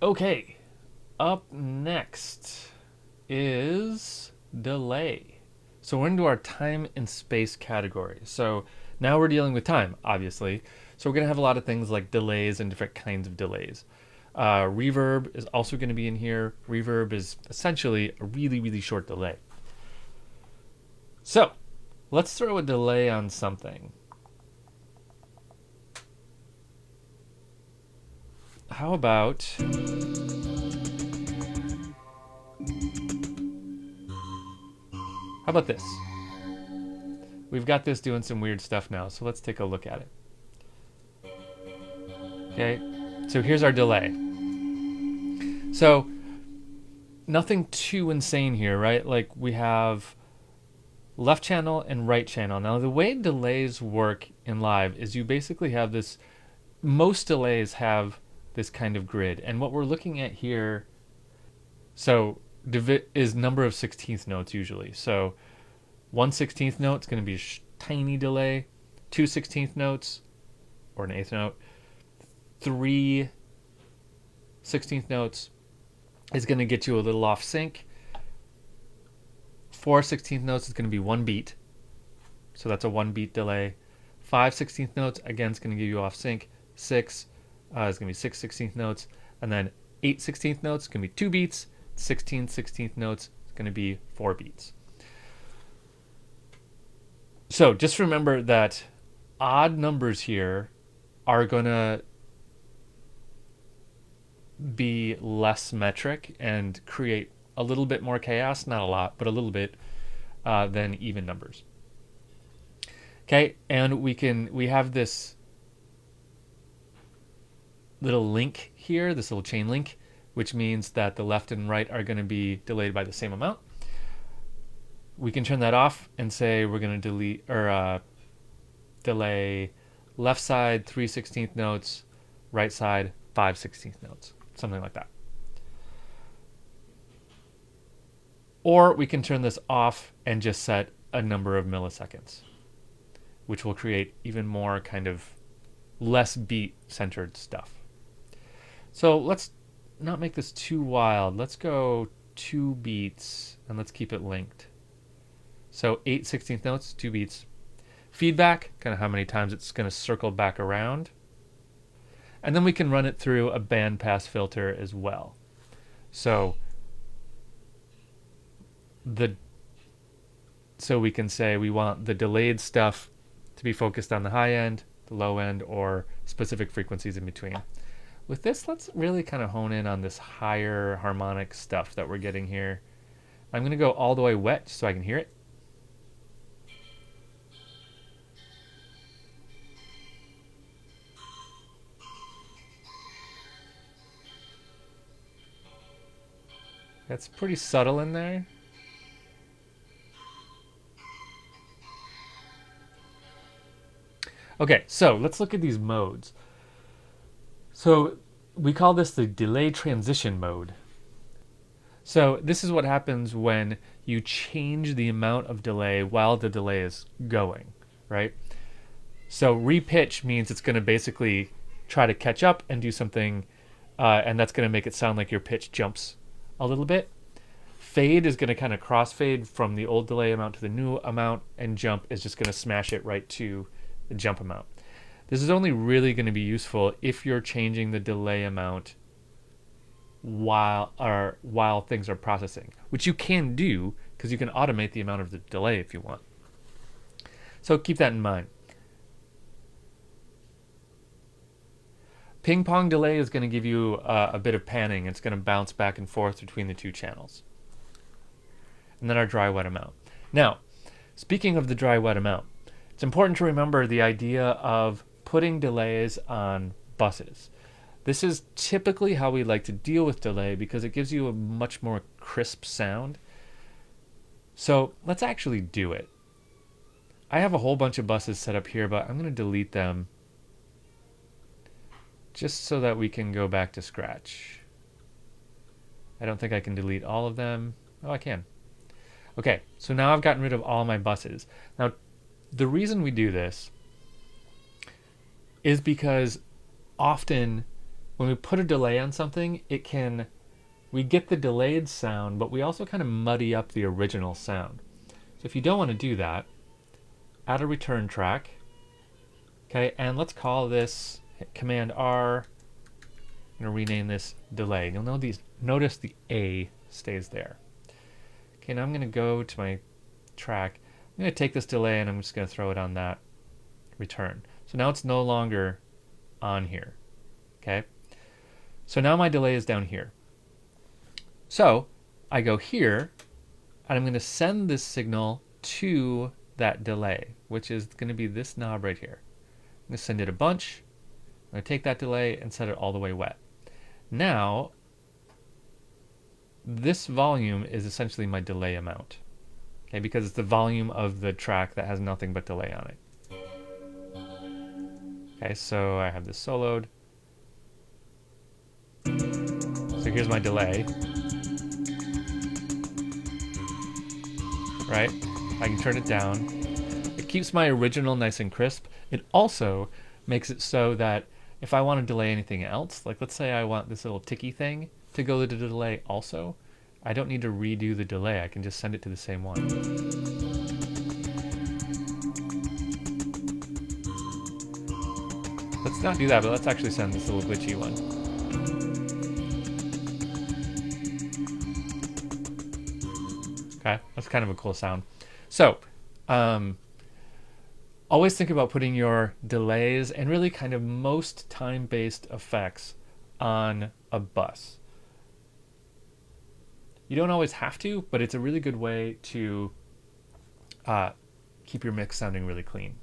Okay, up next is delay. So we're into our time and space category. So now we're dealing with time, obviously. So we're going to have a lot of things like delays and different kinds of delays. Reverb is also going to be in here. Reverb is essentially a really, really short delay. So let's throw a delay on something. How about this? We've got this doing some weird stuff now, so let's take a look at it. Okay, so here's our delay. So nothing too insane here, right? Like we have left channel and right channel. Now the way delays work in live is you basically have this, most delays have this kind of grid. And what we're looking at here, so is number of 16th notes usually. So 1/16th note is going to be a tiny delay, 2/16th notes, or an eighth note, 3/16th notes is going to get you a little off sync. 4/16th notes is going to be one beat, so that's a 1 beat delay. 5/16th notes again is going to give you off sync. 6 is going to be 6/16th notes, and then 8/16th notes is going to be 2 beats. 16/16th notes is going to be 4 beats. So just remember that odd numbers here are going to be less metric and create a little bit more chaos, not a lot, but a little bit, than even numbers. Okay, and we have this little link here, this little chain link, which means that the left and right are going to be delayed by the same amount. We can turn that off and say we're going to delay left side 3/16th notes, right side 5/16th notes, something like that. Or we can turn this off and just set a number of milliseconds, which will create even more kind of less beat centered stuff. So let's not make this too wild. Let's go 2 beats and let's keep it linked. So 8/16th notes, 2 beats. Feedback, kind of how many times it's going to circle back around. And then we can run it through a bandpass filter as well. So we can say we want the delayed stuff to be focused on the high end, the low end, or specific frequencies in between. With this, let's really kind of hone in on this higher harmonic stuff that we're getting here. I'm going to go all the way wet so I can hear it. That's pretty subtle in there. Okay, so let's look at these modes. So we call this the delay transition mode. So this is what happens when you change the amount of delay while the delay is going, right? So repitch means it's going to basically try to catch up and do something, and that's going to make it sound like your pitch jumps a little bit. Fade is going to kind of crossfade from the old delay amount to the new amount, and jump is just going to smash it right to the jump amount. This is only really going to be useful if you're changing the delay amount while things are processing, which you can do because you can automate the amount of the delay if you want. So keep that in mind. Ping pong delay is going to give you a bit of panning. It's going to bounce back and forth between the two channels. And then our dry wet amount. Now, speaking of the dry wet amount, it's important to remember the idea of putting delays on buses. This is typically how we like to deal with delay because it gives you a much more crisp sound. So let's actually do it. I have a whole bunch of buses set up here, but I'm going to delete them just so that we can go back to scratch. I don't think I can delete all of them. Oh, I can. Okay, so now I've gotten rid of all my buses. Now, the reason we do this is because often when we put a delay on something, we get the delayed sound, but we also kind of muddy up the original sound. So if you don't want to do that, add a return track. Okay, and let's call this Command R. I'm going to rename this delay. You'll notice the A stays there. Okay, now I'm going to go to my track. I'm going to take this delay and I'm just going to throw it on that return. So now it's no longer on here. Okay, so now my delay is down here. So I go here and I'm going to send this signal to that delay, which is going to be this knob right here. I'm going to send it a bunch. I'm going to take that delay and set it all the way wet. Now, this volume is essentially my delay amount, okay, because it's the volume of the track that has nothing but delay on it. Okay, so I have this soloed. So here's my delay. Right? I can turn it down. It keeps my original nice and crisp. It also makes it so that if I want to delay anything else, like let's say I want this little ticky thing to go to the delay also, I don't need to redo the delay. I can just send it to the same one. Let's not do that, but let's actually send this little glitchy one. Okay, that's kind of a cool sound. So, always think about putting your delays and really kind of most time-based effects on a bus. You don't always have to, but it's a really good way to keep your mix sounding really clean.